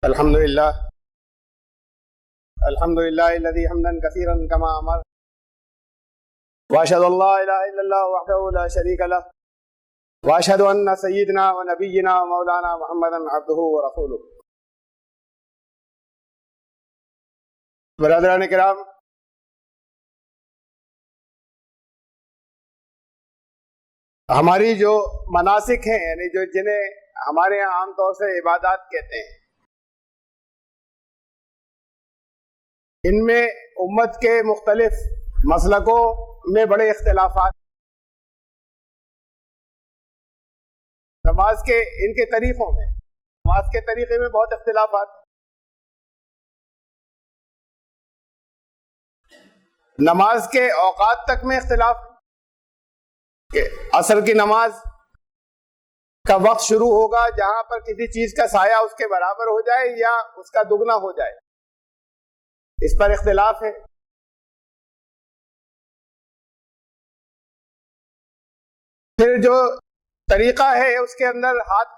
الحمد لله الذي حمدا كثيرا كما امر واشهد ان لا اله الا الله وحده لا شريك له واشهد ان سيدنا ونبينا ومولانا محمدا عبده ورسوله. برادران کرام، ہماری جو مناسک ہیں، یعنی جنہیں ہمارے یہاں عام طور سے عبادات کہتے ہیں، ان میں امت کے مختلف مسلکوں میں بڑے اختلافات، نماز کے ان کے طریقوں میں، نماز کے طریقے میں بہت اختلافات، نماز کے اوقات تک میں اختلاف کہ عصر کی نماز کا وقت شروع ہوگا جہاں پر کسی چیز کا سایہ اس کے برابر ہو جائے یا اس کا دگنا ہو جائے، اس پر اختلاف ہے. پھر جو طریقہ ہے اس کے اندر ہاتھ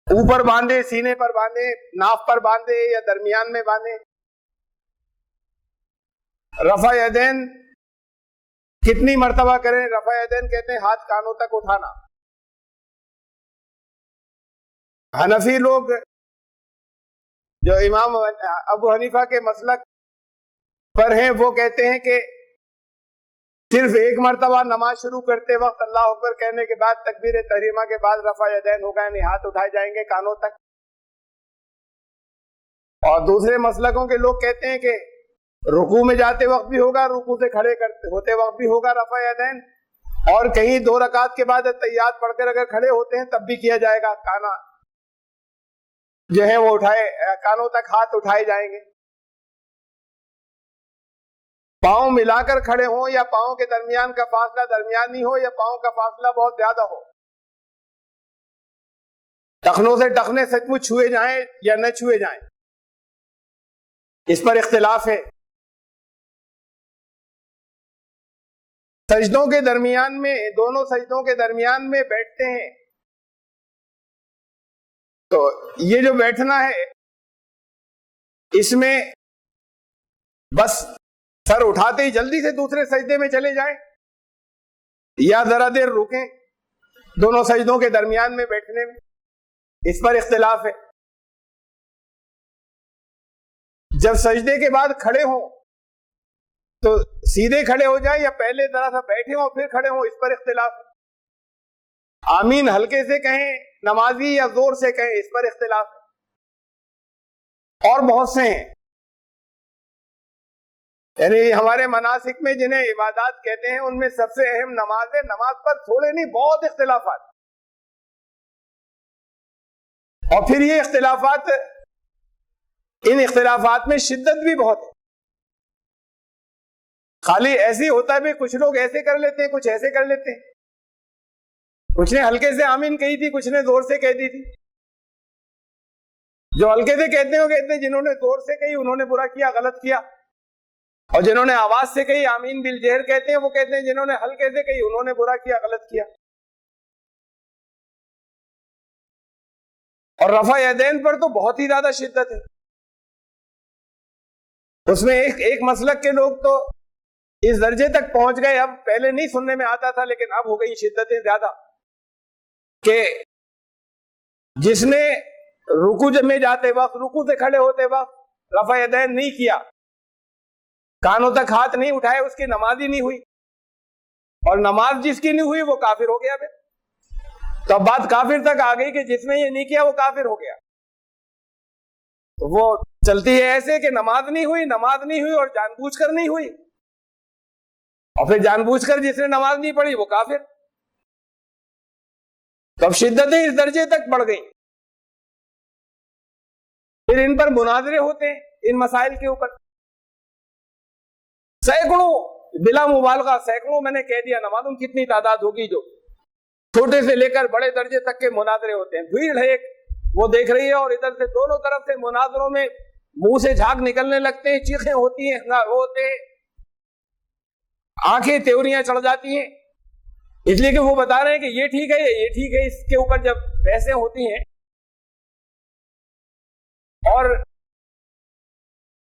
اوپر باندھے، سینے پر باندھے، ناف پر باندھے یا درمیان میں باندھے. رفع یدین کتنی مرتبہ کریں؟ رفع یدین کہتے ہیں ہاتھ کانوں تک اٹھانا. حنفی لوگ جو امام ابو حنیفہ کے مسلک پر ہیں وہ کہتے ہیں کہ صرف ایک مرتبہ نماز شروع کرتے وقت اللہ اکبر کہنے کے بعد تکبیر تحریمہ کے بعد رفع یدین ہوگا، یعنی ہاتھ اٹھائے جائیں گے کانوں تک. اور دوسرے مسلکوں کے لوگ کہتے ہیں کہ رکوع میں جاتے وقت بھی ہوگا، رکوع سے کھڑے ہوتے وقت بھی ہوگا رفع یدین، اور کہیں 2 رکعت کے بعد تحیات پڑھ کر اگر کھڑے ہوتے ہیں تب بھی کیا جائے گا. کانا جو ہے وہ کانوں تک ہاتھ اٹھائے جائیں گے. پاؤں ملا کر کھڑے ہوں یا پاؤں کے درمیان کا فاصلہ درمیانی ہو یا پاؤں کا فاصلہ بہت زیادہ ہو، ٹخنوں سے ٹخنے سچ مچ چھوئے جائیں یا نہ چھوئے جائیں، اس پر اختلاف ہے. سجدوں کے درمیان میں، دونوں سجدوں کے درمیان میں بیٹھتے ہیں تو یہ جو بیٹھنا ہے اس میں بس سر اٹھاتے ہی جلدی سے دوسرے سجدے میں چلے جائیں یا ذرا دیر رکیں دونوں سجدوں کے درمیان میں بیٹھنے میں، اس پر اختلاف ہے. جب سجدے کے بعد کھڑے ہوں تو سیدھے کھڑے ہو جائیں یا پہلے ذرا سا بیٹھے ہوں پھر کھڑے ہوں، اس پر اختلاف ہے. آمین ہلکے سے کہیں نمازی یا زور سے کہیں، اس پر اختلاف ہے. اور بہت سے ہیں، یعنی ہمارے مناسک میں جنہیں عبادات کہتے ہیں ان میں سب سے اہم نماز ہے. نماز پر تھوڑے نہیں بہت اختلافات، اور پھر یہ اختلافات، ان اختلافات میں شدت بھی بہت ہے. خالی ایسے ہوتا ہے بھی کچھ لوگ ایسے کر لیتے ہیں، کچھ ایسے کر لیتے ہیں. کچھ نے ہلکے سے آمین کہی تھی، کچھ نے زور سے کہہ دی تھی. جو ہلکے سے کہتے ہیں وہ کہتے ہیں جنہوں نے زور سے کہی انہوں نے برا کیا، غلط کیا، اور جنہوں نے آواز سے کہی آمین بالجہر کہتے ہیں وہ کہتے ہیں جنہوں نے ہلکے سے کہی انہوں نے برا کیا، غلط کیا. اور رفع یدین پر تو بہت ہی زیادہ شدت ہے. اس میں ایک مسلک کے لوگ تو اس درجے تک پہنچ گئے، اب پہلے نہیں سننے میں آتا تھا لیکن اب ہو گئی شدتیں زیادہ، کہ جس نے رکوع میں جاتے وقت، رکوع سے کھڑے ہوتے وقت رفع یدین نہیں کیا، کانوں تک ہاتھ نہیں اٹھائے، اس کی نماز ہی نہیں ہوئی. اور نماز جس کی نہیں ہوئی وہ کافر ہو گیا. پھر تو اب بات کافر تک آ گئی کہ جس نے یہ نہیں کیا وہ کافر ہو گیا. تو وہ چلتی ہے ایسے کہ نماز نہیں ہوئی، نماز نہیں ہوئی اور جان بوجھ کر نہیں ہوئی، اور پھر جان بوجھ کر جس نے نماز نہیں پڑھی وہ کافر. تو اب شدتیں اس درجے تک بڑھ گئیں. پھر ان پر مناظرے ہوتے ہیں ان مسائل کے اوپر، سینکڑوں، بلا مبالغہ سینکڑوں، میں نے کہہ دیا نہ معلوم کتنی تعداد ہوگی جو چھوٹے سے لے کر بڑے درجے تک کے مناظرے ہوتے ہیں. بھیڑ ہے ایک، وہ دیکھ رہی ہے اور ادھر سے دونوں طرف سے مناظروں میں منہ سے جھاگ نکلنے لگتے ہیں، چیخیں ہوتی ہیں، ہنگامے ہوتے ہیں، آنکھیں تیوریاں چڑھ جاتی ہیں، اس لیے کہ وہ بتا رہے ہیں کہ یہ ٹھیک ہے، یہ ٹھیک ہے. اس کے اوپر جب بحثیں ہوتی ہیں اور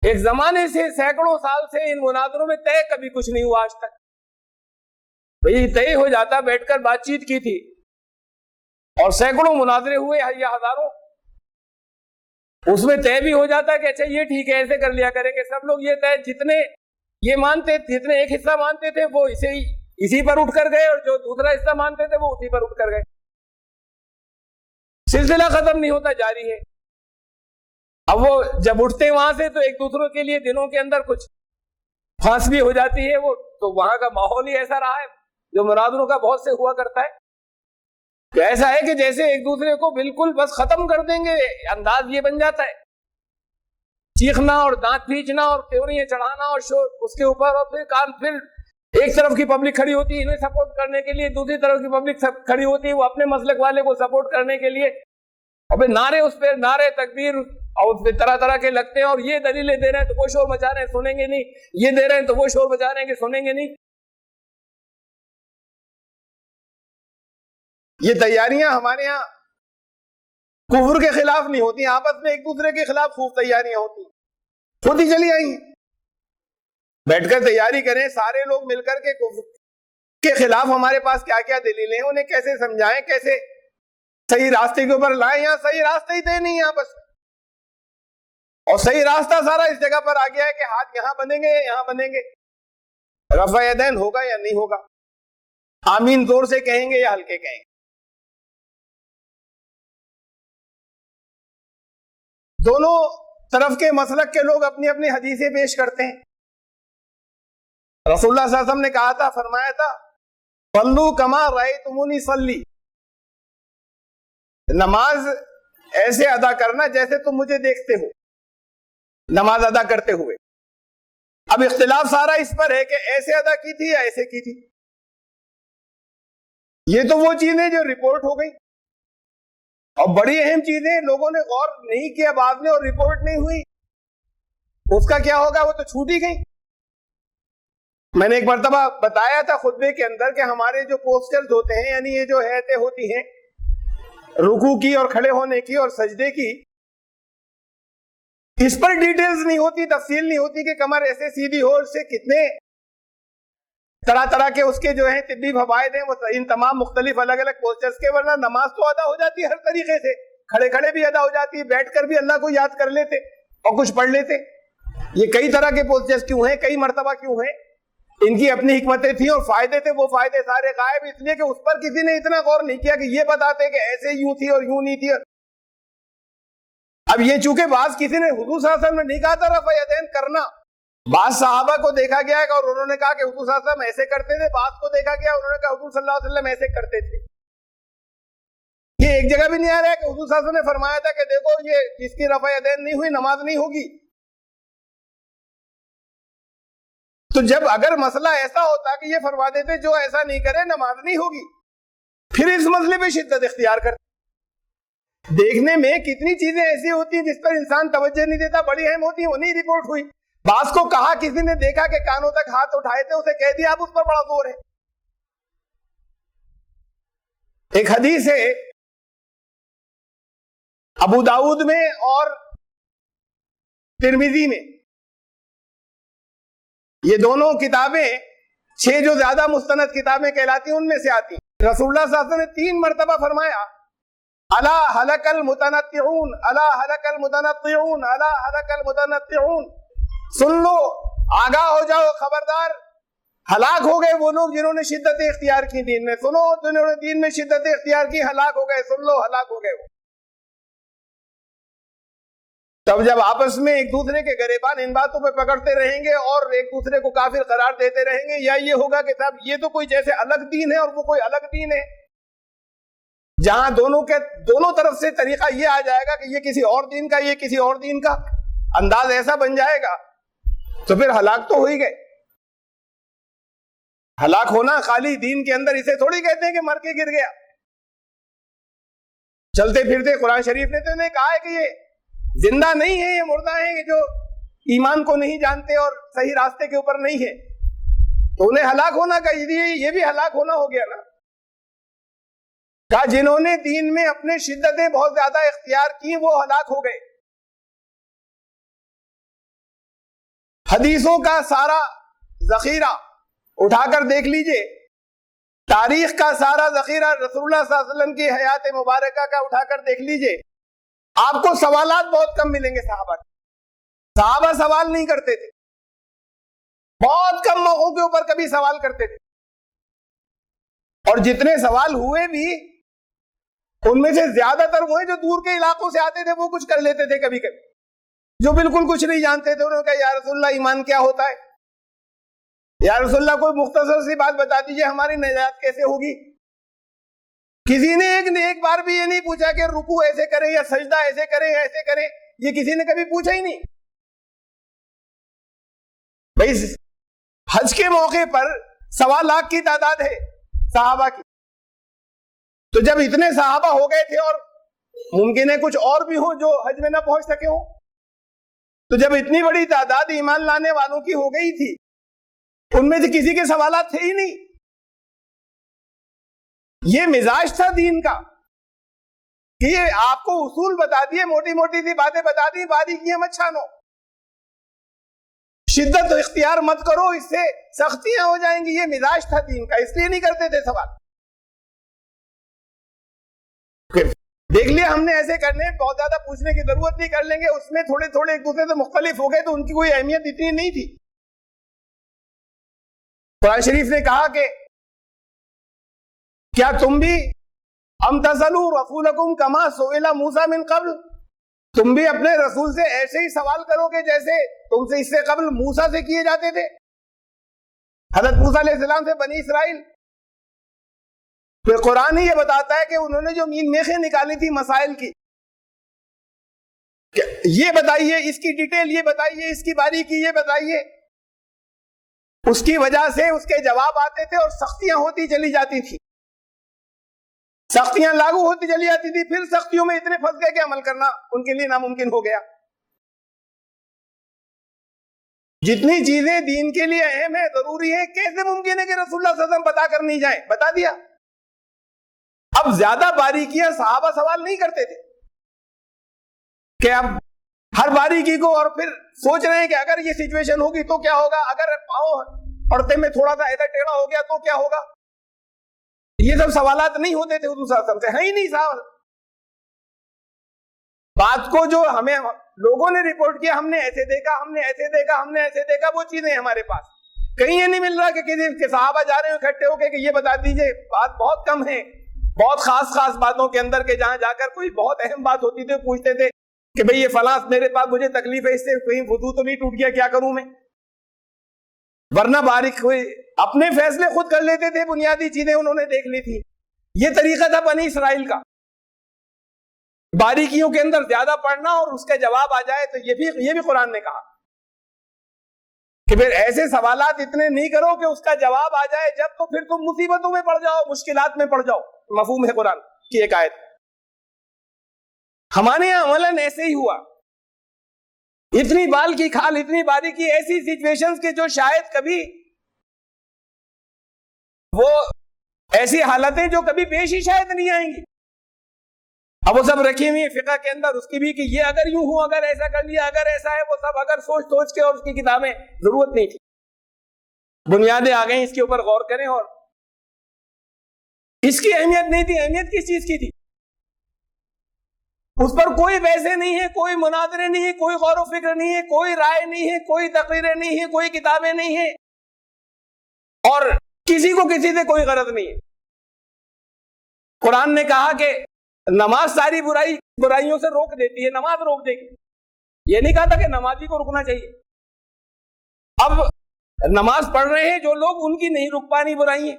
ایک زمانے سے سینکڑوں سال سے ان مناظروں میں طے کبھی کچھ نہیں ہوا آج تک. بھئی طے ہو جاتا, بیٹھ کر بات چیت کی تھی اور سینکڑوں مناظرے ہوئے یا ہزاروں, اس میں طے بھی ہو جاتا کہ اچھا یہ ٹھیک ہے ایسے کر لیا کریں گے. سب لوگ یہ طے جتنے یہ مانتے, جتنے ایک حصہ مانتے تھے وہ اسی پر اٹھ کر گئے, اور جو دوسرا حصہ مانتے تھے وہ اسی پر اٹھ کر گئے. سلسلہ ختم نہیں ہوتا, جاری ہے. اب وہ جب اٹھتے وہاں سے تو ایک دوسروں کے لیے دنوں کے اندر کچھ پھانس بھی ہو جاتی ہے, وہ تو وہاں کا ماحول ہی ایسا رہا ہے جو مناظروں کا بہت سے ہوا کرتا ہے کہ ایسا ہے کہ جیسے ایک دوسرے کو بالکل بس ختم کر دیں گے. انداز یہ بن جاتا ہے, چیخنا اور دانت کھینچنا اور تیوریاں چڑھانا اور شور اس کے اوپر, اور پھر ایک طرف کی پبلک کھڑی ہوتی ہے انہیں سپورٹ کرنے کے لیے, دوسری طرف کی پبلک کھڑی ہوتی ہے وہ اپنے مسلک والے کو سپورٹ کرنے کے لیے, اور پھر نعرے اس پہ نعرے تکبیر اور اس پہ طرح طرح کے لگتے ہیں, اور یہ دلیلیں دے رہے ہیں تو وہ شور مچا رہے ہیں سنیں گے نہیں, یہ دے رہے ہیں تو وہ شور مچا رہے ہیں کہ سنیں گے نہیں. یہ تیاریاں ہمارے ہاں کفر کے خلاف نہیں ہوتی, آپس میں ایک دوسرے کے خلاف خوب تیاریاں ہوتی, خود ہی چلی آئی ہیں. بیٹھ کر تیاری کریں سارے لوگ مل کر کے کفر کے خلاف ہمارے پاس کیا کیا دلیلیں ہیں, انہیں کیسے سمجھائیں, کیسے صحیح راستے کے اوپر لائیں. یہاں صحیح راستہ ہی طے نہیں ہے آپس میں, اور صحیح راستہ سارا اس جگہ پر آ گیا ہے کہ ہاتھ یہاں بنیں گے یہاں بنیں گے, رفع یدین ہوگا یا نہیں ہوگا, آمین زور سے کہیں گے یا ہلکے کہیں گے. دونوں طرف کے مسلک کے لوگ اپنی اپنی حدیثیں پیش کرتے ہیں. رسول اللہ صلی اللہ علیہ وسلم نے کہا تھا, فرمایا تھا, صلو کما رأیتمونی صلی, نماز ایسے ادا کرنا جیسے تم مجھے دیکھتے ہو نماز ادا کرتے ہوئے. اب اختلاف سارا اس پر ہے کہ ایسے ادا کی تھی یا ایسے کی تھی. یہ تو وہ چیزیں جو رپورٹ ہو گئی, اور بڑی اہم چیزیں لوگوں نے غور نہیں کیا بعد میں اور رپورٹ نہیں ہوئی, اس کا کیا ہوگا, وہ تو چھوٹ ہی گئی. میں نے ایک مرتبہ بتایا تھا خطبے کے اندر کہ ہمارے جو پوسٹرز ہوتے ہیں, یعنی یہ جو ہیئتیں ہوتی ہیں رکوع کی اور کھڑے ہونے کی اور سجدے کی, اس پر ڈیٹیلز نہیں ہوتی, تفصیل نہیں ہوتی کہ کمر ایسے سیدھی ہو, اس سے کتنے طرح طرح کے اس کے جو ہیں طبی فوائد ہیں, وہ ان تمام مختلف الگ الگ پوسچرز کے. ورنہ نماز تو ادا ہو جاتی ہے ہر طریقے سے, کھڑے کھڑے بھی ادا ہو جاتی ہے, بیٹھ کر بھی اللہ کو یاد کر لیتے اور کچھ پڑھ لیتے. یہ کئی طرح کے پوسچرز کیوں ہیں, کئی مرتبہ کیوں ہیں, ان کی اپنی حکمتیں تھیں اور فائدے تھے, وہ فائدے سارے غائب اس لیے کہ اس پر کسی نے اتنا غور نہیں کیا کہ یہ بتاتے کہ ایسے یوں تھی اور یوں نہیں تھی. اب یہ چونکہ بعض کسی نے حضور صلی اللہ علیہ وسلم نے نہیں کہا تھا رفع یدین کرنا, بعض صحابہ کو دیکھا گیا ہے اور انہوں نے کہا کہ حضور صلی اللہ علیہ وسلم ایسے کرتے تھے, بعض کو دیکھا گیا انہوں نے کہا حضور صلی اللہ علیہ وسلم ایسے کرتے تھے. یہ ایک جگہ بھی نہیں آ رہا ہے کہ حضور صلی اللہ علیہ وسلم نے فرمایا تھا کہ دیکھو یہ جس کی رفع یدین نہیں ہوئی نماز نہیں ہوگی. تو جب اگر مسئلہ ایسا ہوتا کہ یہ فرما دیتے جو ایسا نہیں کرے نماز نہیں ہوگی, پھر اس مسئلے پہ شدت اختیار کرتے. دیکھنے میں کتنی چیزیں ایسی ہوتی ہیں جس پر انسان توجہ نہیں دیتا, بڑی اہم ہوتی ہیں, وہ نہیں رپورٹ ہوئی. بعض کو کہا, کسی نے دیکھا کہ کانوں تک ہاتھ اٹھائے تھے, اسے کہہ دیا اب اس پر بڑا زور ہے. ایک حدیث ہے ابو داؤد میں اور ترمذی میں, یہ دونوں کتابیں 6 جو زیادہ مستند کتابیں کہلاتی ہیں ان میں سے آتی ہیں. رسول اللہ صلی اللہ علیہ وسلم نے 3 مرتبہ فرمایا, الا ہلک المتنطعون, الا ہلک المتنطعون, الا ہلک المتنطعون, سن لو, آگاہ ہو جاؤ, خبردار, ہلاک ہو گئے وہ لوگ جنہوں نے شدت اختیار کی دین میں. سنو, جنہوں نے دین میں شدت اختیار کی ہلاک ہو گئے, سن لو, ہلاک ہو گئے وہ. تب جب آپس میں ایک دوسرے کے گریبان ان باتوں پہ پکڑتے رہیں گے اور ایک دوسرے کو کافر قرار دیتے رہیں گے, یا یہ ہوگا کہ صاحب یہ تو کوئی جیسے الگ دین ہے اور وہ کوئی الگ دین ہے, جہاں دونوں طرف سے طریقہ یہ آ جائے گا کہ یہ کسی اور دین کا, یہ کسی اور دین کا, انداز ایسا بن جائے گا, تو پھر ہلاک تو ہو ہی گئے. ہلاک ہونا خالی دین کے اندر اسے تھوڑی کہتے ہیں کہ مر کے گر گیا. چلتے پھرتے قرآن شریف نے تو انہیں کہا ہے کہ یہ زندہ نہیں ہے, یہ مردہ ہیں, کہ جو ایمان کو نہیں جانتے اور صحیح راستے کے اوپر نہیں ہے, تو انہیں ہلاک ہونا کا یہ بھی ہلاک ہونا ہو گیا نا. کہا جنہوں نے دین میں اپنے شدتیں بہت زیادہ اختیار کی وہ ہلاک ہو گئے. حدیثوں کا سارا ذخیرہ اٹھا کر دیکھ لیجئے، تاریخ کا سارا ذخیرہ رسول اللہ صلی اللہ علیہ وسلم کی حیات مبارکہ کا اٹھا کر دیکھ لیجئے، آپ کو سوالات بہت کم ملیں گے صحابہ سوال نہیں کرتے تھے، بہت کم موقعوں کے اوپر کبھی سوال کرتے تھے، اور جتنے سوال ہوئے بھی ان میں سے زیادہ تر وہ جو دور کے علاقوں سے آتے تھے وہ کچھ کر لیتے تھے، کبھی کبھی جو بالکل کچھ نہیں جانتے تھے انہوں نے کہا یا رسول اللہ ایمان کیا ہوتا ہے، یا رسول اللہ کوئی مختصر سی بات بتا دیجئے ہماری نجات کیسے ہوگی۔ کسی نے ایک بار بھی یہ نہیں پوچھا کہ رکوع ایسے کریں یا سجدہ ایسے کریں یا ایسے کریں، یہ کسی نے کبھی پوچھا ہی نہیں۔ بھائی حج کے موقع پر 1.25 لاکھ کی تعداد ہے صحابہ کی، تو جب اتنے صحابہ ہو گئے تھے اور ممکن ہے کچھ اور بھی ہوں جو حج میں نہ پہنچ سکے ہوں، تو جب اتنی بڑی تعداد ایمان لانے والوں کی ہو گئی تھی، ان میں سے کسی کے سوالات تھے ہی نہیں۔ یہ مزاج تھا دین کا کہ یہ آپ کو اصول بتا دیے، موٹی موٹی سی باتیں بتا دی، باریکیاں مت چھانو، شدت اختیار مت کرو، اس سے سختیاں ہو جائیں گی۔ یہ مزاج تھا دین کا، اس لیے نہیں کرتے تھے سوال۔ دیکھ لیا ہم نے ایسے کرنے، بہت زیادہ پوچھنے کی ضرورت نہیں، کر لیں گے، اس میں تھوڑے تھوڑے ایک دوسرے سے مختلف ہو گئے تو ان کی کوئی اہمیت اتنی نہیں تھی۔ قرآن شریف نے کہا کہ کیا تم بھی ام تسلوا رسولکم کما سئل موسیٰ من قبل، تم بھی اپنے رسول سے ایسے ہی سوال کرو گے جیسے تم سے اس سے قبل موسیٰ سے کیے جاتے تھے، حضرت موسیٰ علیہ السلام سے بنی اسرائیل۔ پھر قرآن ہی یہ بتاتا ہے کہ انہوں نے جو میخیں نکالی تھی مسائل کی، یہ بتائیے اس کی ڈیٹیل، یہ بتائیے اس کی باریکی، یہ بتائیے، اس کی وجہ سے اس کے جواب آتے تھے اور سختیاں ہوتی چلی جاتی تھی، سختیاں لاگو ہوتی چلی جاتی تھی، پھر سختیوں میں اتنے پھنس گئے کہ عمل کرنا ان کے لیے ناممکن ہو گیا۔ جتنی چیزیں دین کے لیے اہم ہے، ضروری ہے، کیسے ممکن ہے کہ رسول اللہ صلی اللہ علیہ وسلم بتا کر نہیں جائیں؟ بتا دیا۔ اب زیادہ باریکیاں صحابہ سوال نہیں کرتے تھے کہ اب ہر باریکی کو، اور پھر سوچ رہے ہیں کہ اگر یہ سچویشن ہوگی تو کیا ہوگا، اگر پاؤں پڑتے میں تھوڑا سا ایسا ٹیڑھا ہو گیا تو کیا ہوگا۔ یہ سب سوالات نہیں ہوتے تھے حضور صلی اللہ علیہ وسلم سے، ہے ہی نہیں صاحب۔ بات کو جو ہمیں لوگوں نے رپورٹ کیا، ہم نے ایسے دیکھا، ہم نے ایسے دیکھا، ہم نے ایسے دیکھا، وہ چیزیں ہمارے پاس کہیں یہ نہیں مل رہا کہ کسی کے صحابہ جا رہے ہیں اکٹھے ہو کے کہ یہ بتا دیجئے۔ بات بہت کم ہے، بہت خاص باتوں کے اندر کے جہاں جا کر کوئی بہت اہم بات ہوتی تھی پوچھتے تھے کہ بھئی یہ فلاں میرے پاس مجھے تکلیف ہے، اس سے کہیں وضو تو نہیں ٹوٹ گیا، کیا کروں میں؟ ورنہ باریک ہوئی اپنے فیصلے خود کر لیتے تھے، بنیادی چیزیں انہوں نے دیکھ لی تھی۔ یہ طریقہ تھا بنی اسرائیل کا، باریکیوں کے اندر زیادہ پڑھنا اور اس کا جواب آ جائے۔ تو یہ بھی قرآن نے کہا کہ پھر ایسے سوالات اتنے نہیں کرو کہ اس کا جواب آ جائے جب، تو پھر تم مصیبتوں میں پڑ جاؤ، مشکلات میں پڑ جاؤ۔ مفہوم ہے قرآن کی ایک آیت۔ ہمارے یہاں عملاً ایسے ہی ہوا، اتنی بال کی کھال، اتنی باریکی، ایسی سچویشنز کے جو شاید کبھی وہ ایسی حالتیں جو کبھی پیش ہی شاید نہیں آئیں گی، اب وہ سب رکھی ہوئی ہیں فقہ کے اندر، اس کی بھی کہ یہ اگر یوں ہو، اگر ایسا کر لیا، اگر ایسا ہے، وہ سب اگر سوچ کے، اور اس کی کتابیں ضرورت نہیں تھی، بنیادیں آ گئیں، اس کے اوپر غور کریں۔ اور اس کی اہمیت نہیں تھی، اہمیت کس چیز کی تھی؟ اس پر کوئی بحثیں نہیں ہے، کوئی مناظرے نہیں ہے، کوئی غور و فکر نہیں ہے، کوئی رائے نہیں ہے، کوئی تقریریں نہیں ہے، کوئی کتابیں نہیں ہیں، اور کسی کو کسی سے کوئی غرض نہیں ہے۔ قرآن نے کہا کہ نماز ساری برائیوں سے روک دیتی ہے، نماز روک دے گی، یہ نہیں کہا تھا کہ نمازی کو رکنا چاہیے۔ اب نماز پڑھ رہے ہیں جو لوگ، ان کی نہیں رک پانی برائیاں،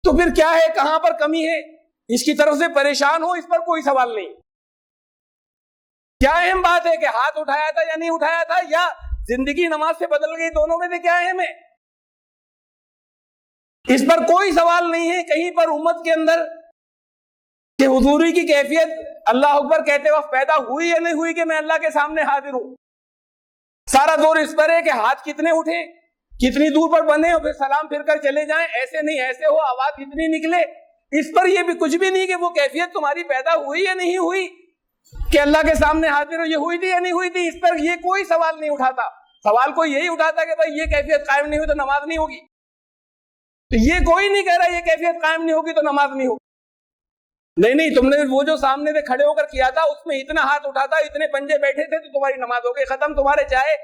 تو پھر کیا ہے، کہاں پر کمی ہے، اس کی طرف سے پریشان ہو، اس پر کوئی سوال نہیں۔ کیا اہم بات ہے کہ ہاتھ اٹھایا تھا یا نہیں اٹھایا تھا، یا زندگی نماز سے بدل گئی، دونوں میں سے کیا اہم ہے؟ اس پر کوئی سوال نہیں ہے کہیں پر امت کے اندر کہ حضوری کی کیفیت اللہ اکبر کہتے وقت پیدا ہوئی یا نہیں ہوئی کہ میں اللہ کے سامنے حاضر ہوں۔ سارا زور اس پر ہے کہ ہاتھ کتنے اٹھے، کتنی دور پر بندھے، اور پھر سلام پھر کر چلے جائیں، ایسے نہیں ایسے ہو، آواز اتنی نکلے۔ اس پر یہ بھی کچھ بھی نہیں کہ وہ کیفیت تمہاری پیدا ہوئی یا نہیں ہوئی، کہ اللہ کے سامنے حاضر ہو، یہ ہوئی تھی یا نہیں ہوئی تھی، اس پر یہ کوئی سوال نہیں اٹھاتا. سوال کوئی یہی اٹھاتا کہ بھائی یہ کیفیت قائم نہیں ہوئی تو نماز نہیں ہوگی. تو یہ کوئی نہیں کہہ رہا یہ کیفیت قائم نہیں ہوگی تو نماز نہیں ہوگی. نہیں، تم نے وہ جو سامنے سے کھڑے ہو کر کیا تھا اس میں اتنا ہاتھ اٹھا تھا، اتنے پنجے بیٹھے تھے، تو تمہاری نماز ہو گئی، ختم. تمہارے چاہے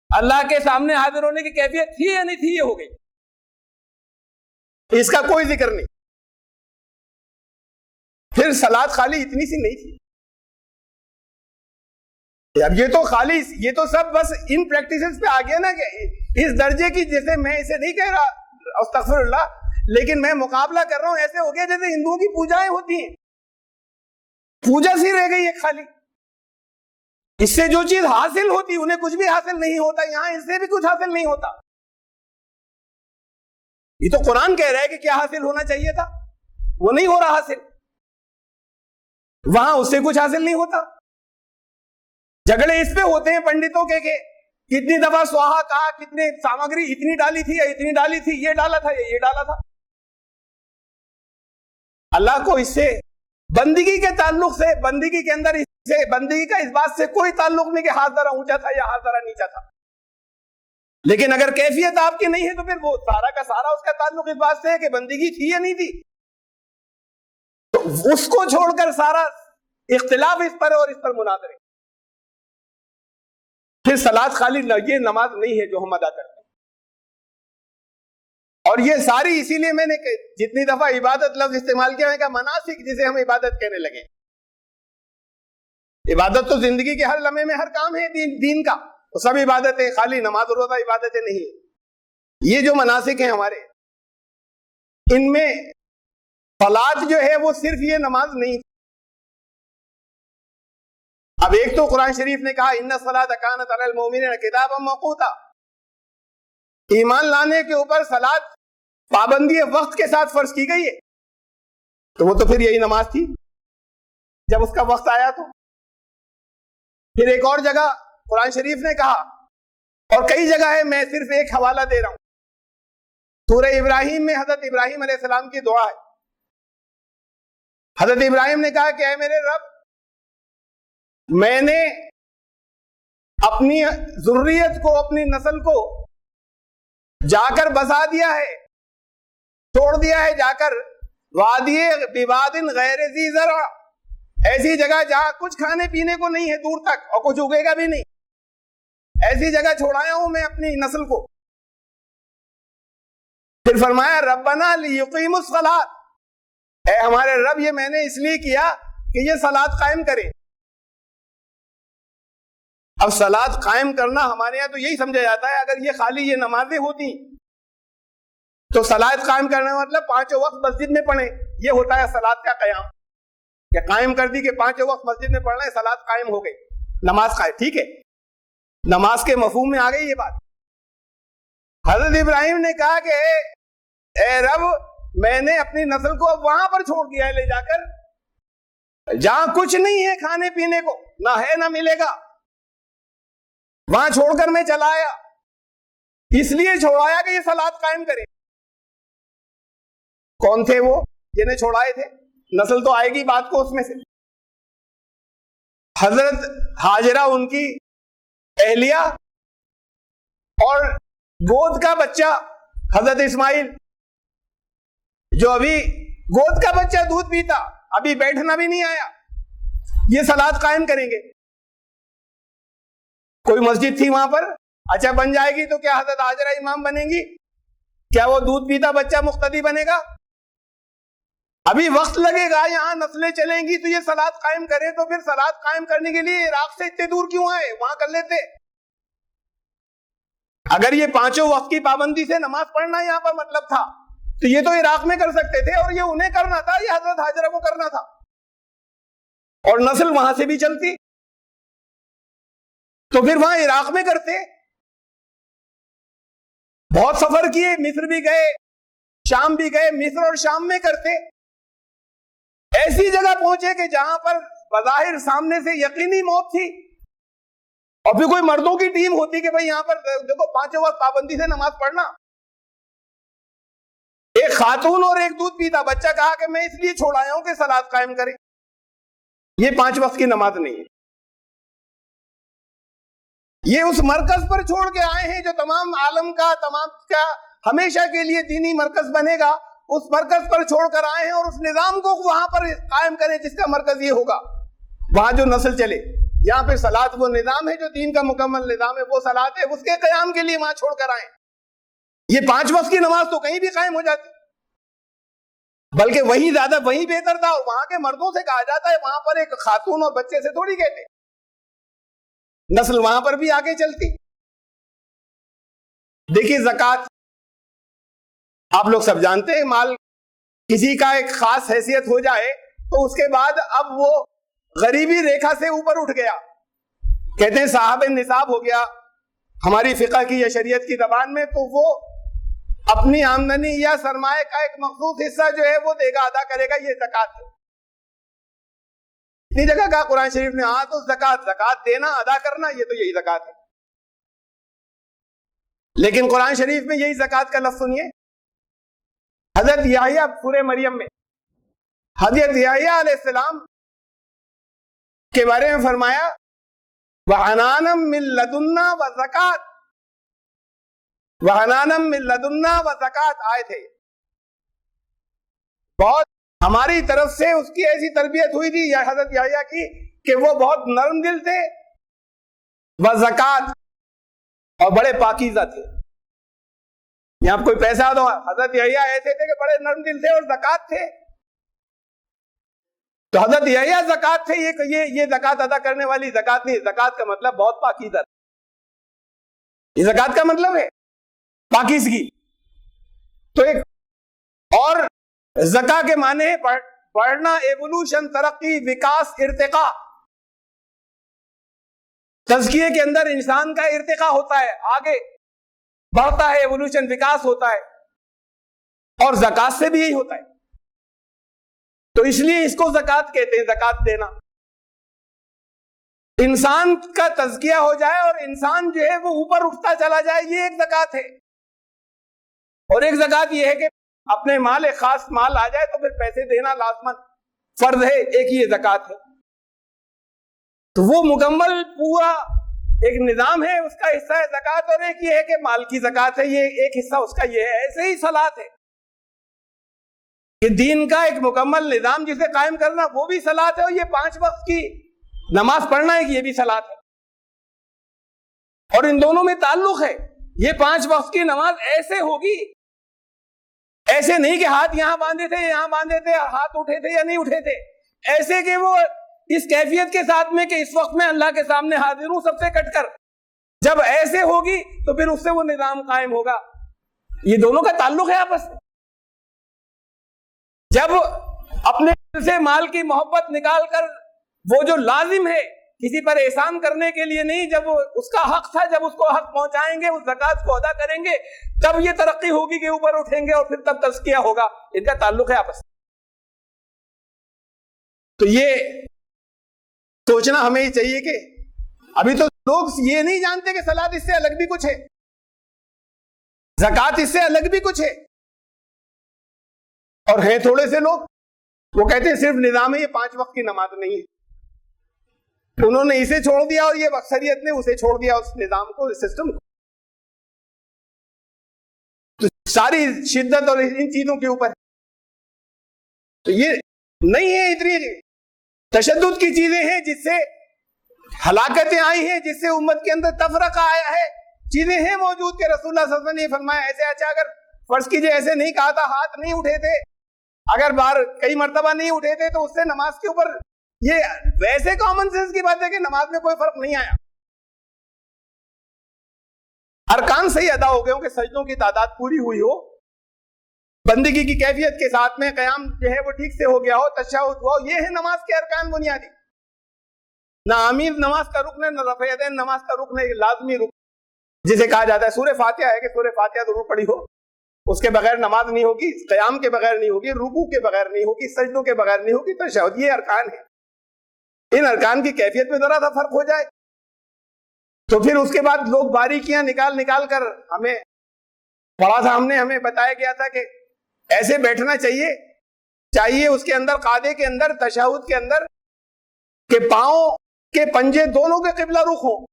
اللہ کے سامنے حاضر ہونے کی کیفیت تھی یا نہیں تھی، یہ ہو گئی، اس کا کوئی ذکر نہیں. پھر صلاۃ خالی اتنی سی نہیں تھی. اب یہ تو خالی، یہ تو سب بس ان پریکٹسز پہ آ گیا نا کہ اس درجے کی، جیسے میں اسے نہیں کہہ رہا استغفر اللہ، لیکن میں مقابلہ کر رہا ہوں، ایسے ہو گیا جیسے ہندوؤں کی پوجائیں ہوتی ہیں، پوجا سی رہ گئی ہے خالی. اس سے جو چیز حاصل ہوتی انہیں کچھ بھی حاصل نہیں ہوتا. یہاں اس سے بھی کچھ حاصل نہیں ہوتا. یہ تو قرآن کہہ رہا ہے کہ کیا حاصل ہونا چاہیے تھا وہ نہیں ہو رہا حاصل، وہاں اس سے کچھ حاصل نہیں ہوتا. جھگڑے اس پہ ہوتے ہیں پنڈتوں کے کہ کتنی دفعہ سواہا کہا، کتنے سامگری اتنی ڈالی تھی یا اتنی ڈالی تھی، یہ ڈالا تھا یا یہ ڈالا تھا. اللہ کو اس سے بندگی کے تعلق سے، بندگی کے اندر اس سے، بندگی کا اس بات سے کوئی تعلق نہیں کہ ہاتھ ذرا اونچا تھا یا ہاتھ ذرا نیچا تھا. لیکن اگر کیفیت آپ کی نہیں ہے تو پھر وہ سارا کا سارا اس کا تعلق اس بات سے ہے کہ بندگی تھی یا نہیں تھی. تو اس کو چھوڑ کر سارا اختلاف اس پر اور اس پر مناظرے. پھر صلاۃ خالی یہ نماز نہیں ہے جو ہم ادا کرتے ہیں. اور یہ ساری، اسی لیے میں نے جتنی دفعہ عبادت لفظ استعمال کیا ہے کہ مناسک، جسے ہم عبادت کہنے لگے. عبادت تو زندگی کے ہر لمحے میں ہر کام ہے دین کا، وہ سب عبادت ہے، خالی نماز اور روزہ عبادتیں نہیں. یہ جو مناسک ہیں ہمارے، ان میں صلاۃ جو ہے وہ صرف یہ نماز نہیں. اب ایک تو قرآن شریف نے کہا ان الصلاۃ کانت علی المؤمنین کتابا موقوتا، ایمان لانے کے اوپر صلاۃ پابندی وقت کے ساتھ فرض کی گئی ہے. تو وہ تو پھر یہی نماز تھی جب اس کا وقت آیا. تو پھر ایک اور جگہ قرآن شریف نے کہا، اور کئی جگہ ہے، میں صرف ایک حوالہ دے رہا ہوں. سورہ ابراہیم میں حضرت ابراہیم علیہ السلام کی دعا ہے. حضرت ابراہیم نے کہا کہ اے میرے رب، میں نے اپنی ذریت کو، اپنی نسل کو جا کر بسا دیا ہے، چھوڑ دیا ہے جا کر وادی بواد غیر ذی زرع، ایسی جگہ جہاں کچھ کھانے پینے کو نہیں ہے دور تک اور کچھ اگے گا بھی نہیں، ایسی جگہ چھوڑایا ہوں میں اپنی نسل کو. پھر فرمایا ربنا لیقیموا الصلاۃ، اے ہمارے رب یہ میں نے اس لیے کیا کہ یہ صلاۃ قائم کرے. اب صلاۃ قائم کرنا ہمارے یہاں تو یہی سمجھا جاتا ہے، اگر یہ خالی یہ نمازیں ہوتی تو صلاۃ قائم کرنے کا مطلب پانچوں وقت مسجد میں پڑھیں، یہ ہوتا ہے صلاۃ کا قیام، کہ قائم کر دی کہ پانچوں وقت مسجد میں پڑھنا ہے، صلاۃ قائم ہو گئی، نماز قائم. ٹھیک ہے، نماز کے مفہوم میں آ گئی یہ بات. حضرت ابراہیم نے کہا کہ اے رب، میں نے اپنی نسل کو اب وہاں پر چھوڑ دیا ہے لے جا کر جہاں کچھ نہیں ہے کھانے پینے کو، نہ ہے نہ ملے گا، وہاں چھوڑ کر میں چلا آیا. اس لیے چھوڑایا کہ یہ صلاۃ قائم کرے. کون تھے وہ جنہیں چھوڑائے تھے؟ نسل تو آئے گی بات کو اس میں سے. حضرت ہاجرہ ان کی اہلیہ، اور گود کا بچہ حضرت اسماعیل، جو ابھی گود کا بچہ دودھ پیتا، ابھی بیٹھنا بھی نہیں آیا، یہ صلاۃ قائم کریں گے. کوئی مسجد تھی وہاں پر، اچھا بن جائے گی تو کیا حضرت ہاجرہ امام بنیں گی؟ کیا وہ دودھ پیتا بچہ مقتدی بنے گا؟ ابھی وقت لگے گا، یہاں نسلیں چلیں گی تو یہ صلاۃ قائم کرے. تو پھر صلاۃ قائم کرنے کے لیے عراق سے اتنے دور کیوں آئے؟ وہاں کر لیتے. اگر یہ پانچوں وقت کی پابندی سے نماز پڑھنا یہاں پر مطلب تھا تو یہ تو عراق میں کر سکتے تھے، اور یہ انہیں کرنا تھا، یہ حضرت ہاجرہ کو کرنا تھا، اور نسل وہاں سے بھی چلتی. تو پھر وہاں عراق میں کرتے. بہت سفر کیے، مصر بھی گئے، شام بھی گئے، مصر اور شام میں کرتے. ایسی جگہ پہنچے کہ جہاں پر بظاہر سامنے سے یقینی موت تھی، اور پھر کوئی مردوں کی ٹیم ہوتی کہ بھئی یہاں پر دیکھو پانچوں وقت پابندی سے نماز پڑھنا. ایک خاتون اور ایک دودھ پیتا بچہ کہا کہ میں اس لیے چھوڑ آیا ہوں کہ صلاۃ قائم کرے. یہ 5 وقت کی نماز نہیں ہے. یہ اس مرکز پر چھوڑ کے آئے ہیں جو تمام عالم کا ہمیشہ کے لیے دینی مرکز بنے گا. اس مرکز پر چھوڑ کر آئے ہیں اور اس نظام کو وہاں پر قائم کریں جس کا مرکز یہ ہوگا, وہاں جو نسل چلے. یہاں پہ صلاۃ وہ نظام ہے جو دین کا مکمل نظام ہے, وہ صلاۃ ہے, اس کے قیام کے لیے وہاں چھوڑ کر آئے. یہ 5 وقت کی نماز تو کہیں بھی قائم ہو جاتی, بلکہ وہی زیادہ وہی بہتر تھا. اور وہاں کے مردوں سے کہا جاتا ہے, وہاں پر ایک خاتون اور بچے سے تھوڑی کہتے, نسل وہاں پر بھی آگے چلتی. دیکھیے زکوٰۃ آپ لوگ سب جانتے ہیں, مال کسی کا ایک خاص حیثیت ہو جائے تو اس کے بعد اب وہ غریبی ریکھا سے اوپر اٹھ گیا, کہتے ہیں صاحب نصاب ہو گیا ہماری فقہ کی یا شریعت کی زبان میں, تو وہ اپنی آمدنی یا سرمایہ کا ایک مخصوص حصہ جو ہے وہ دے گا, ادا کرے گا. یہ زکوٰۃ ہے. اتنی جگہ کہا قرآن شریف نے, ہاں تو زکوٰۃ دینا ادا کرنا یہ تو یہی زکوٰۃ ہے. لیکن قرآن شریف میں یہی زکوٰۃ کا لفظ سنیے. حضرت یحییٰ سورہ مریم میں حضرت یحییٰ علیہ السلام کے بارے میں فرمایا وَحَنَانًا مِن لَدُنَّا وَزَکَاةً, وَحَنَانًا مِن لَدُنَّا وَزَکَاةً آئے تھے. بہت ہماری طرف سے اس کی ایسی تربیت ہوئی تھی یا حضرت یحییٰ کی کہ وہ بہت نرم دل تھے, وَزَکَاةً اور بڑے پاکیزہ تھے. یہاں کوئی پیسہ دو, حضرت یحییٰ ایسے تھے کہ بڑے نرم دل تھے اور زکوٰۃ تھے. تو حضرت یحییٰ زکوٰۃ تھے, یہ زکوٰۃ ادا کرنے والی زکوٰۃ نہیں. زکوٰۃ کا مطلب بہت پاکیزہ, یہ زکوٰۃ کا مطلب ہے پاکیزگی. تو ایک اور زکا کے معنی ہے بڑھنا, ایوولوشن, ترقی, وکاس, ارتقاء. تزکیے کے اندر انسان کا ارتقاء ہوتا ہے, آگے بڑھتا ہے, ایوولوشن, وکاس ہوتا ہے. اور زکات سے بھی یہی ہوتا ہے. تو اس لیے اس کو زکات کہتے ہیں, زکات دینا. انسان کا تزکیہ ہو جائے اور انسان جو ہے وہ اوپر اٹھتا چلا جائے, یہ ایک زکات ہے. اور ایک زکات یہ ہے کہ اپنے مال, ایک خاص مال آ جائے تو پھر پیسے دینا لازمن فرض ہے, ایک یہ زکات ہے. تو وہ مکمل پورا ایک نظام ہے, اس کا حصہ ہے زکات. اور ایک یہ ہے کہ مال کی زکات ہے, یہ ایک حصہ اس کا یہ ہے. ایسے ہی صلاۃ ہے کہ دین کا ایک مکمل نظام جسے قائم کرنا وہ بھی صلاۃ ہے, اور یہ 5 وقت کی نماز پڑھنا ہے کہ یہ بھی صلاۃ ہے. اور ان دونوں میں تعلق ہے. یہ 5 وقت کی نماز ایسے ہوگی, ایسے نہیں کہ ہاتھ یہاں باندھے تھے, یہاں باندھے تھے, ہاتھ اٹھے تھے یا نہیں اٹھے تھے, ایسے کہ وہ اس کیفیت کے ساتھ میں کہ اس وقت میں اللہ کے سامنے حاضر ہوں سب سے کٹ کر. جب ایسے ہوگی تو پھر اس سے وہ نظام قائم ہوگا. یہ دونوں کا تعلق ہے آپس میں. جب اپنے دل سے مال کی محبت نکال کر وہ جو لازم ہے کسی پر احسان کرنے کے لیے نہیں, جب اس کا حق تھا, جب اس کو حق پہنچائیں گے, اس زکات کو ادا کریں گے, تب یہ ترقی ہوگی کہ اوپر اٹھیں گے, اور پھر تب تزکیہ ہوگا. ان کا تعلق ہے آپس میں. تو یہ سوچنا ہمیں یہ چاہیے کہ ابھی تو لوگ یہ نہیں جانتے کہ صلاۃ اس سے الگ بھی کچھ ہے, زکات اس سے الگ بھی کچھ ہے. اور ہیں تھوڑے سے لوگ وہ کہتے ہیں صرف نظام ہے, یہ 5 وقت کی نماز نہیں ہے. انہوں نے اسے چھوڑ دیا اور یہ اکثریت نے اسے چھوڑ دیا, اس نظام کو, اس سسٹم کو. تو ساری شدت اور ان چیزوں کے اوپر. تو یہ نہیں ہے, اتنی تشدد کی چیزیں ہیں جس سے ہلاکتیں آئی ہیں, جس سے امت کے اندر تفرقہ آیا ہے. چیزیں ہیں موجود کہ رسول اللہ صلی اللہ علیہ وسلم نے فرمایا ایسے. اچھا اگر فرض کیجئے ایسے نہیں کہا تھا, ہاتھ نہیں اٹھے تھے, اگر بار کئی مرتبہ نہیں اٹھے تھے, تو اس سے نماز کے اوپر یہ ویسے کامن سینس کی بات ہے کہ نماز میں کوئی فرق نہیں آیا. ارکان صحیح ادا ہو گئے ہوں کہ سجدوں کی تعداد پوری ہوئی ہو, بندگی کی کیفیت کے ساتھ میں قیام جو ہے وہ ٹھیک سے ہو گیا ہو, تشہد ہوا ہو. یہ ہے نماز کے ارکان بنیادی. نہ آمین نماز کا رکن ہے, نہ رفع یدین نماز کا رکن ہے, لازمی رکن جسے کہا جاتا ہے. سورہ فاتحہ ہے کہ سورہ فاتحہ ضرور پڑھی ہو, اس کے بغیر نماز نہیں ہوگی, قیام کے بغیر نہیں ہوگی, رکوع کے بغیر نہیں ہوگی, سجدوں کے بغیر نہیں ہوگی, تشہد. یہ ارکان ہے. ان ارکان کی کیفیت میں ذرا سا فرق ہو جائے تو پھر اس کے بعد لوگ باریکیاں نکال کر ہمیں پڑھا تھا, ہمیں بتایا گیا تھا کہ ایسے بیٹھنا چاہیے. اس کے اندر قاعدے کے اندر, تشہد کے اندر کہ پاؤں کے پنجے دونوں کے قبلہ رخ ہوں.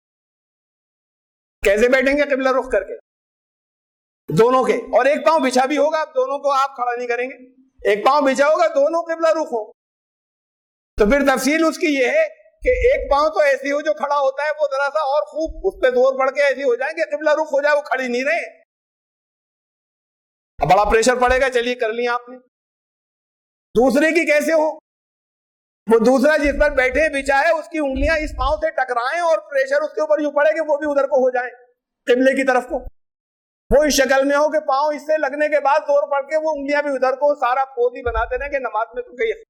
کیسے بیٹھیں گے قبلہ رخ کر کے؟ دونوں کے. اور ایک پاؤں بچھا بھی ہوگا, اب دونوں کو آپ کھڑا نہیں کریں گے, ایک پاؤں بچھا ہوگا, دونوں قبلہ رخ ہو. تو پھر تفصیل اس کی یہ ہے کہ ایک پاؤں تو ایسی ہو جو کھڑا ہوتا ہے, وہ ذرا سا اور خوب اس پہ زور پڑ کے ایسی ہو جائیں کہ قبلہ رخ ہو جائے, وہ کھڑی نہیں رہے. اب بڑا پریشر پڑے گا, چلیے کر لیا آپ نے. دوسرے کی کیسے ہو؟ وہ دوسرا جس پر بیٹھے بچھا ہے اس کی انگلیاں اس پاؤں سے ٹکرائیں اور پریشر اس کے اوپر یوں پڑے کہ وہ بھی ادھر کو ہو جائیں, قبلے کی طرف کو. وہ اس شکل میں ہو کہ پاؤں اس سے لگنے کے بعد زور پڑ کے وہ انگلیاں بھی ادھر کو, سارا پوز ہی بناتے رہیں کہ نماز میں تو کہیں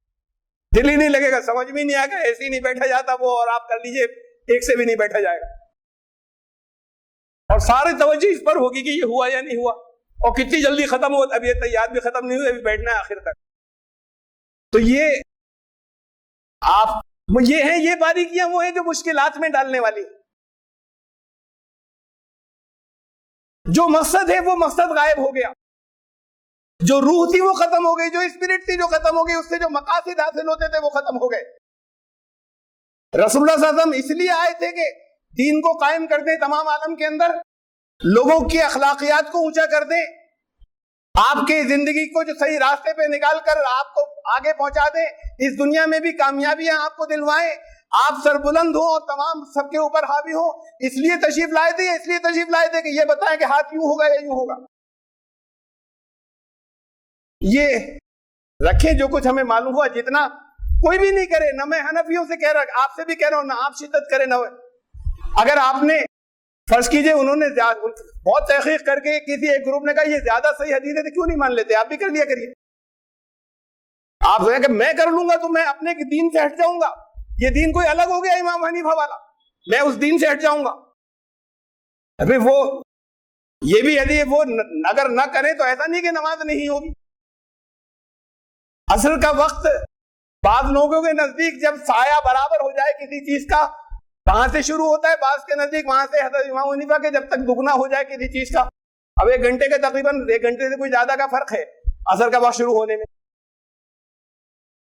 دل ہی نہیں لگے گا, سمجھ بھی نہیں آئے گا, ایسے ہی نہیں بیٹھا جاتا وہ, اور آپ کر لیجئے ایک سے بھی نہیں بیٹھا جائے گا. اور سارے توجہ اس پر ہوگی کہ یہ ہوا یا نہیں ہوا, اور کتنی جلدی ختم ہو, اب یہ تیار بھی ختم نہیں ہوئی, ابھی بیٹھنا ہے آخر تک. تو یہ آپ یہ ہیں, یہ باریکیاں وہ ہیں جو مشکلات میں ڈالنے والی. جو مقصد ہے وہ مقصد غائب ہو گیا, جو روح تھی وہ ختم ہو گئی, جو اسپرٹ تھی جو ختم ہو گئی, اس سے جو مقاصد حاصل ہوتے تھے وہ ختم ہو گئے. رسول اللہ صلی اللہ علیہ وسلم اس لیے آئے تھے کہ دین کو قائم کر دیں تمام عالم کے اندر, لوگوں کی اخلاقیات کو اونچا کر دیں, آپ کے زندگی کو جو صحیح راستے پہ نکال کر آپ کو آگے پہنچا دیں, اس دنیا میں بھی کامیابیاں آپ کو دلوائیں, آپ سربلند ہوں اور تمام سب کے اوپر حاوی ہوں. اس لیے تشریف لائے تھے, اس لیے تشریف لائے تھے کہ یہ بتائیں کہ ہاتھ یوں ہوگا یا یوں ہوگا. یہ رکھیں جو کچھ ہمیں معلوم ہوا, جتنا کوئی بھی نہیں کرے, نہ میں حنفیوں سے کہہ رہا, آپ سے بھی کہہ رہا ہوں, نہ آپ شدت کریں نہ. اگر آپ نے فرض کیجئے انہوں نے بہت تحقیق کر کے کسی ایک گروپ نے کہا یہ زیادہ صحیح حدیث ہے, تو کیوں نہیں مان لیتے, آپ بھی کر لیا کریے. آپ سوچیں کہ میں کر لوں گا تو میں اپنے دین سے ہٹ جاؤں گا, یہ دین کوئی الگ ہو گیا امام حنیفہ والا, میں اس دین سے ہٹ جاؤں گا. ابھی وہ یہ بھی حدیث وہ اگر نہ کریں تو ایسا نہیں کہ نماز نہیں ہوگی. عصر کا وقت بعض لوگوں کے نزدیک جب سایہ برابر ہو جائے کسی چیز کا, وہاں سے شروع ہوتا ہے, بعض کے نزدیک وہاں سے حضرت امام حنیفہ کے جب تک دگنا ہو جائے کسی چیز کا. اب 1 گھنٹے کے تقریباً 1 گھنٹے سے کوئی زیادہ کا فرق ہے عصر کا وقت شروع ہونے میں.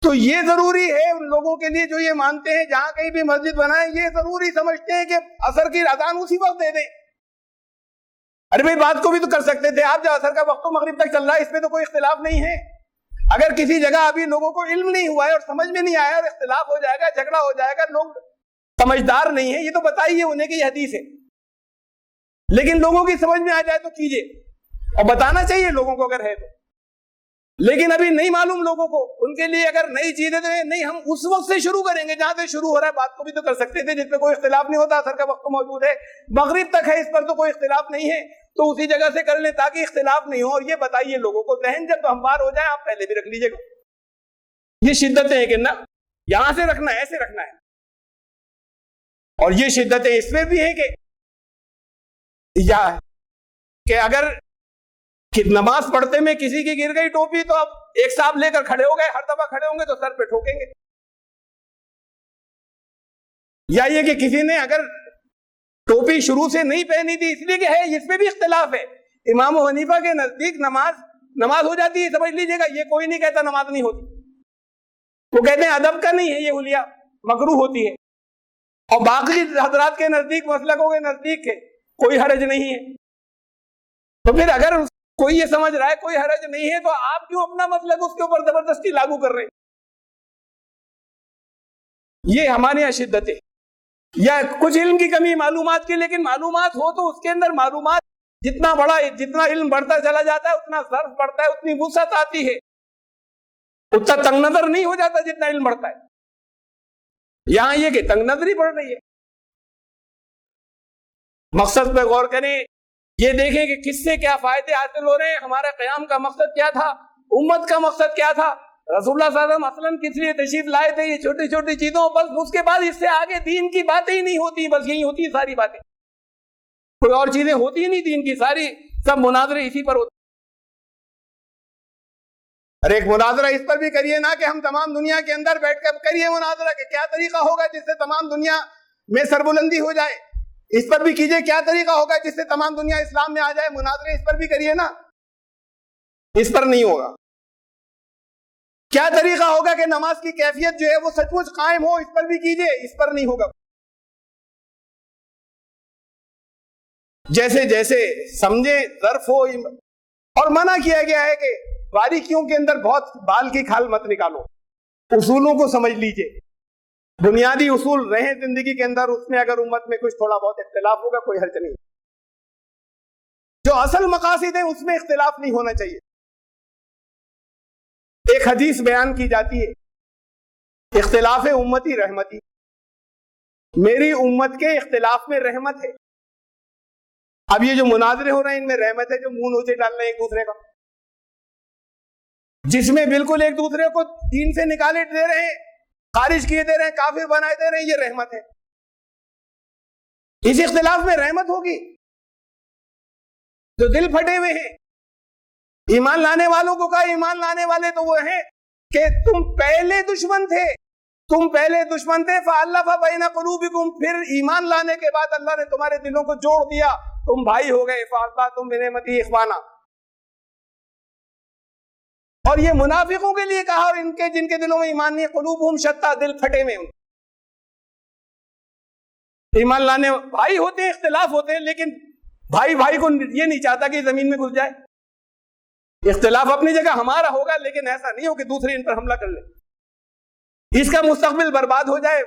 تو یہ ضروری ہے ان لوگوں کے لیے جو یہ مانتے ہیں جہاں کہیں بھی مسجد بنائیں, یہ ضروری سمجھتے ہیں کہ عصر کی اذان اسی وقت دے دیں. ارے بھائی بات کو بھی تو کر سکتے تھے آپ, جب عصر کا وقت تو مغرب تک چل رہا ہے, اس میں تو کوئی اختلاف نہیں ہے. اگر کسی جگہ ابھی لوگوں کو علم نہیں ہوا ہے اور سمجھ میں نہیں آیا اور اختلاف ہو جائے گا, جھگڑا ہو جائے گا, لوگ سمجھدار نہیں ہیں, یہ تو بتائیے انہیں کہ یہ حدیث ہے. لیکن لوگوں کی سمجھ میں آ جائے تو کیجئے, اور بتانا چاہیے لوگوں کو اگر ہے تو. لیکن ابھی نہیں معلوم لوگوں کو, ان کے لیے اگر نئی چیزیں تو نہیں, ہم اس وقت سے شروع کریں گے جہاں سے شروع ہو رہا ہے. بات کو بھی تو کر سکتے تھے جس پہ کوئی اختلاف نہیں ہوتا, عصر کا وقت موجود ہے, مغرب تک ہے, اس پر تو کوئی اختلاف نہیں ہے, تو اسی جگہ سے کر لیں تاکہ اختلاف نہیں ہو. اور یہ بتائیے لوگوں کو, ذہن جب ہموار ہو جائے آپ پہلے بھی رکھ لیجئے گا. یہ شدتیں ہیں کہ نہ یہاں سے رکھنا ہے, ایسے رکھنا ہے. اور یہ شدتیں اس میں بھی ہیں کہ اگر نماز پڑھتے میں کسی کی گر گئی ٹوپی تو اب ایک صاحب لے کر کھڑے ہو گئے, ہر دفعہ کھڑے ہوں گے تو سر پہ ٹھوکیں گے. یا یہ کہ کسی نے اگر ٹوپی شروع سے نہیں پہنی تھی, اس لیے کہ ہے, اس میں بھی اختلاف ہے. امام حنیفہ کے نزدیک نماز ہو جاتی ہے, سمجھ لیجئے گا. یہ کوئی نہیں کہتا نماز نہیں ہوتی, وہ کہتے ہیں ادب کا نہیں ہے یہ حلیہ, مکروہ ہوتی ہے. اور باقی حضرات کے نزدیک, مسلکوں کے نزدیک ہے کوئی حرج نہیں ہے. تو پھر اگر کوئی یہ سمجھ رہا ہے کوئی حرج نہیں ہے, تو آپ کیوں اپنا مسلک اس کے اوپر زبردستی لاگو کر رہے ہیں؟ یہ ہمارے یہاں شدت ہے. یا کچھ علم کی کمی معلومات کی, لیکن معلومات ہو تو اس کے اندر معلومات جتنا علم بڑھتا چلا جاتا ہے اتنا ظرف بڑھتا ہے, اتنی وسعت آتی ہے, اتنا تنگ نظر نہیں ہو جاتا جتنا علم بڑھتا ہے. یہاں یہ کہ تنگ نظری بڑھ رہی ہے. مقصد پہ غور کریں, یہ دیکھیں کہ کس سے کیا فائدے حاصل ہو رہے ہیں, ہمارے قیام کا مقصد کیا تھا, امت کا مقصد کیا تھا, رسول اللہ صلی اللہ علیہ وسلم اصلاً کس لیے تشریف لائے تھے. یہ چھوٹی چھوٹی چیزوں, بس اس کے بعد اس سے آگے دین کی باتیں ہی نہیں ہوتی, بس یہی ہوتی ہیں ساری باتیں, کوئی اور چیزیں ہوتی ہی نہیں دین کی, ساری سب مناظرے اسی پر ہوتے. اور ایک مناظرہ اس پر بھی کریے نا کہ ہم تمام دنیا کے اندر بیٹھ کر کریے مناظرہ کہ کیا طریقہ ہوگا جس سے تمام دنیا میں سربلندی ہو جائے. اس پر بھی کیجئے کیا طریقہ ہوگا جس سے تمام دنیا اسلام میں آ جائے. مناظرے اس پر بھی کریے نا, اس پر نہیں ہوگا. کیا طریقہ ہوگا کہ نماز کی کیفیت جو ہے وہ سچ مچ قائم ہو؟ اس پر بھی کیجئے، اس پر نہیں ہوگا۔ جیسے جیسے سمجھے ظرف ہو، اور منع کیا گیا ہے کہ باریکیوں کے اندر بہت بال کی کھال مت نکالو، اصولوں کو سمجھ لیجئے، بنیادی اصول رہیں زندگی کے اندر، اس میں اگر امت میں کچھ تھوڑا بہت اختلاف ہوگا کوئی حرج نہیں، جو اصل مقاصد ہیں اس میں اختلاف نہیں ہونا چاہیے۔ ایک حدیث بیان کی جاتی ہے، اختلاف امتی رحمتی، میری امت کے اختلاف میں رحمت ہے۔ اب یہ جو مناظرے ہو رہے ہیں ان میں رحمت ہے جو منہ نوچے ڈال رہے ہیں ایک دوسرے کا، جس میں بالکل ایک دوسرے کو دین سے نکالے دے رہے ہیں، خارج کیے دے رہے ہیں، کافر بنائے دے رہے ہیں، یہ رحمت ہے؟ اس اختلاف میں رحمت ہوگی؟ جو دل پھٹے ہوئے ہیں، ایمان لانے والوں کو کہا ایمان لانے والے تو وہ ہیں کہ تم پہلے دشمن تھے، فَأَلَّفَ بَيْنَ قُلُوبِكُمْ، پھر ایمان لانے کے بعد اللہ نے تمہارے دلوں کو جوڑ دیا، تم بھائی ہو گئے، فَأَصْبَحْتُمْ بِنِعْمَتِهِ إِخْوَانًا۔ اور یہ منافقوں کے لیے کہا، اور ان کے جن کے دلوں میں ایمان نہیں ہے، قُلُوبُهُمْ شَتَّىٰ، دل پھٹے ہوئے ہیں۔ ایمان لانے بھائی ہوتے ہیں، اختلاف ہوتے ہیں، لیکن بھائی بھائی کو یہ نہیں چاہتا کہ زمین میں گھس جائے۔ اختلاف اپنی جگہ ہمارا ہوگا، لیکن ایسا نہیں ہو کہ دوسرے ان پر حملہ کر لے، اس کا مستقبل برباد ہو جائے،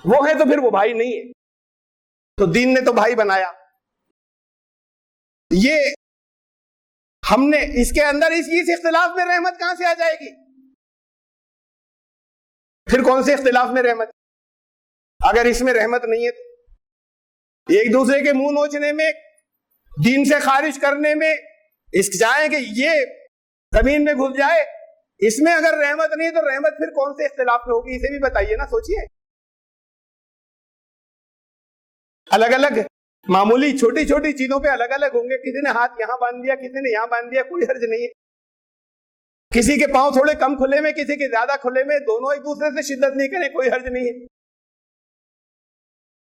وہ ہے تو پھر وہ بھائی نہیں ہے۔ تو دین نے تو بھائی بنایا، یہ ہم نے اس کے اندر اس اختلاف میں رحمت کہاں سے آ جائے گی؟ پھر کون سے اختلاف میں رحمت؟ اگر اس میں رحمت نہیں ہے تو ایک دوسرے کے منہ نوچنے میں، دین سے خارج کرنے میں، اس چاہیں کہ یہ زمین میں گھس جائے، اس میں اگر رحمت نہیں تو رحمت پھر کون سے اختلاف میں ہوگی؟ اسے بھی بتائیے نا، سوچئے۔ الگ الگ معمولی چھوٹی چھوٹی چیزوں پہ الگ الگ ہوں گے، کسی نے ہاتھ یہاں باندھ دیا، کسی نے یہاں باندھ دیا، کوئی حرج نہیں ہے۔ کسی کے پاؤں تھوڑے کم کھلے میں، کسی کے زیادہ کھلے میں، دونوں ایک دوسرے سے شدت نہیں کریں، کوئی حرج نہیں ہے۔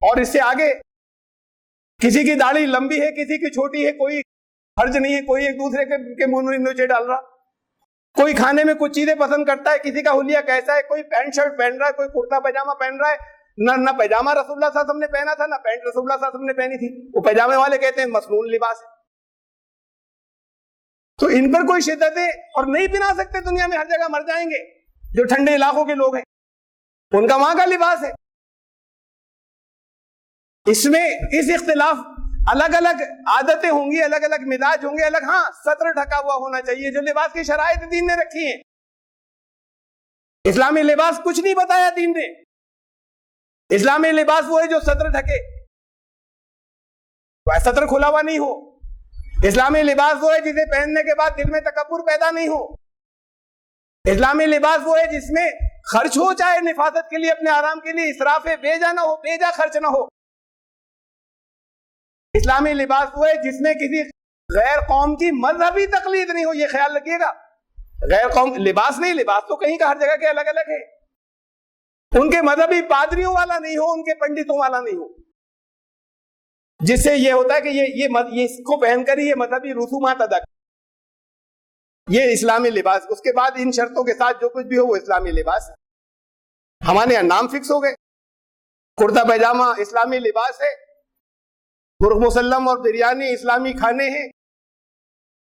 اور اس سے آگے کسی کی داڑھی لمبی ہے، کسی کی چھوٹی ہے، کوئی حرج نہیں ہے، کوئی ایک دوسرے کے منہ نیچے ڈال رہا۔ کوئی کھانے میں کچھ چیزیں پسند کرتا ہے، کسی کا حلیہ کیسا ہے، کوئی پینٹ شرٹ پہن رہا ہے، کوئی کرتا پاجامہ پہن رہا ہے، نہ پیجامہ رسول اللہ صلی اللہ علیہ وسلم نے پہنا تھا، نہ پینٹ رسول اللہ صلی اللہ علیہ وسلم نے پہنی تھی، وہ پیجامے والے کہتے ہیں مسنون لباس ہے۔ تو ان پر کوئی شدت ہے، اور نہیں پہنا سکتے، دنیا میں ہر جگہ مر جائیں گے، جو ٹھنڈے علاقوں کے لوگ ہیں ان کا وہاں کا لباس ہے۔ اس میں اس اختلاف، الگ الگ عادتیں ہوں گی، الگ الگ مزاج ہوں گے، الگ، ہاں سطر ڈھکا ہوا ہونا چاہیے، جو لباس کی شرائط دین نے رکھی ہیں۔ اسلامی لباس کچھ نہیں بتایا دین نے، اسلامی لباس وہ ہے جو سطر ڈھکے، سطر کھلا ہوا نہیں ہو۔ اسلامی لباس وہ ہے جسے پہننے کے بعد دل میں تکبر پیدا نہیں ہو۔ اسلامی لباس وہ ہے جس میں خرچ ہو، چاہے نفاست کے لیے، اپنے آرام کے لیے، اسراف بے جا نہ ہو، بے جا خرچ نہ ہو۔ اسلامی لباس وہ ہے جس میں کسی غیر قوم کی مذہبی تقلید نہیں ہو، یہ خیال رکھیے گا۔ غیر قوم لباس نہیں، لباس تو کہیں کا ہر جگہ کے الگ الگ ہے، ان کے مذہبی پادریوں والا نہیں ہو، ان کے پنڈتوں والا نہیں ہو، جس سے یہ ہوتا ہے کہ یہ اس کو پہن کر ہی یہ مذہبی رسومات ادا کر، یہ اسلامی لباس۔ اس کے بعد ان شرطوں کے ساتھ جو کچھ بھی ہو وہ اسلامی لباس ہے۔ ہمارے یہاں نام فکس ہو گئے، کرتا پیجامہ اسلامی لباس ہے، مرغ مسلم اور بریانی اسلامی کھانے ہیں،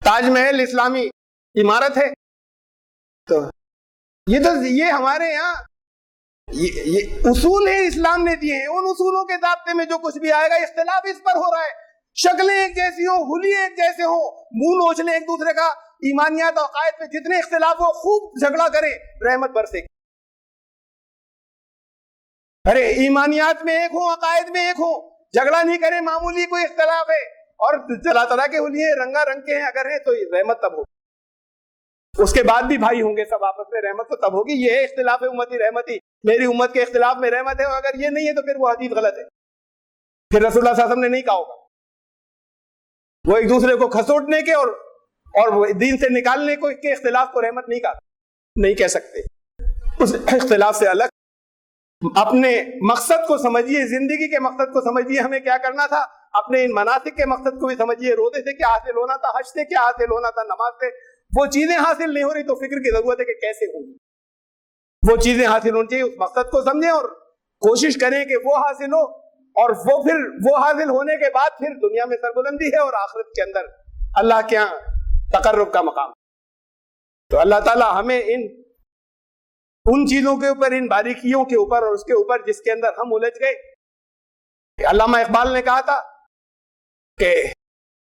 تاج محل اسلامی عمارت ہے۔ تو یہ ہمارے یہاں یہ اصول ہیں اسلام نے دیے ہیں، ان اصولوں کے ضابطے میں جو کچھ بھی آئے گا، اختلاف اس پر ہو رہا ہے، شکلیں ایک جیسی ہوں، حلیے ایک جیسے ہوں، منہ نوچ لیں ایک دوسرے کا، ایمانیات اور عقائد پہ جتنے اختلاف ہو خوب جھگڑا کریں، رحمت برسے گی۔ ارے ایمانیات میں ایک ہوں، عقائد میں ایک ہوں، جھگڑا نہیں کریں، معمولی کوئی اختلاف ہے، اور طرح طرح کے حلیے رنگا رنگ کے ہیں اگر ہیں تو رحمت تب ہوگی۔ اس کے بعد بھی بھائی ہوں گے سب آپس میں، رحمت تو تب ہوگی۔ یہ ہے اختلاف امتی رحمتی، میری امت کے اختلاف میں رحمت ہے، اور اگر یہ نہیں ہے تو پھر وہ حدیث غلط ہے، پھر رسول اللہ صلی اللہ علیہ وسلم نے نہیں کہا ہوگا۔ وہ ایک دوسرے کو کھسوٹنے کے اور دین سے نکالنے کو کے اختلاف کو رحمت نہیں کہہ سکتے۔ اس اختلاف سے الگ اپنے مقصد کو سمجھیے، زندگی کے مقصد کو سمجھیے، ہمیں کیا کرنا تھا، اپنے ان مناسک کے مقصد کو بھی سمجھیے، روزے سے کیا حاصل ہونا تھا، حج سے کیا حاصل ہونا تھا، نماز سے وہ چیزیں حاصل نہیں ہو رہی تو فکر کی ضرورت ہے کہ کیسے ہوگی وہ چیزیں حاصل ہونی چاہیے. اس مقصد کو سمجھیں اور کوشش کریں کہ وہ حاصل ہو, اور وہ حاصل ہونے کے بعد پھر دنیا میں سربلندی ہے اور آخرت کے اندر اللہ کے ہاں تقرب کا مقام. تو اللہ تعالی ہمیں ان چیزوں کے اوپر, ان باریکیوں کے اوپر اور اس کے اوپر جس کے اندر ہم الجھ گئے. علامہ اقبال نے کہا تھا کہ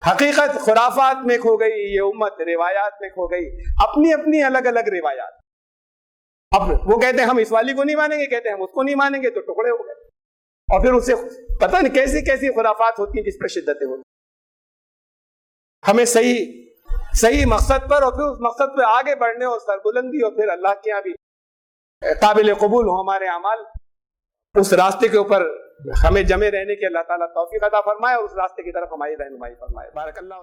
حقیقت خرافات میں کھو گئی, یہ امت روایات میں کھو گئی, اپنی اپنی الگ الگ روایات. اب وہ کہتے ہیں ہم اس والی کو نہیں مانیں گے, کہتے ہیں ہم اس کو نہیں مانیں گے, تو ٹکڑے ہو گئے. اور پھر اس سے پتہ نہیں کیسی کیسی خرافات ہوتی ہیں جس پر شدتیں ہوتی. ہمیں صحیح مقصد پر اور پھر اس مقصد پہ آگے بڑھنے اور سربلندی اور پھر اللہ کے یہاں بھی قابل قبول ہو ہمارے اعمال, اس راستے کے اوپر ہمیں جمے رہنے کی اللہ تعالیٰ توفیق عطا فرمائے اور اس راستے کی طرف ہماری رہنمائی فرمائے. بارک اللہ.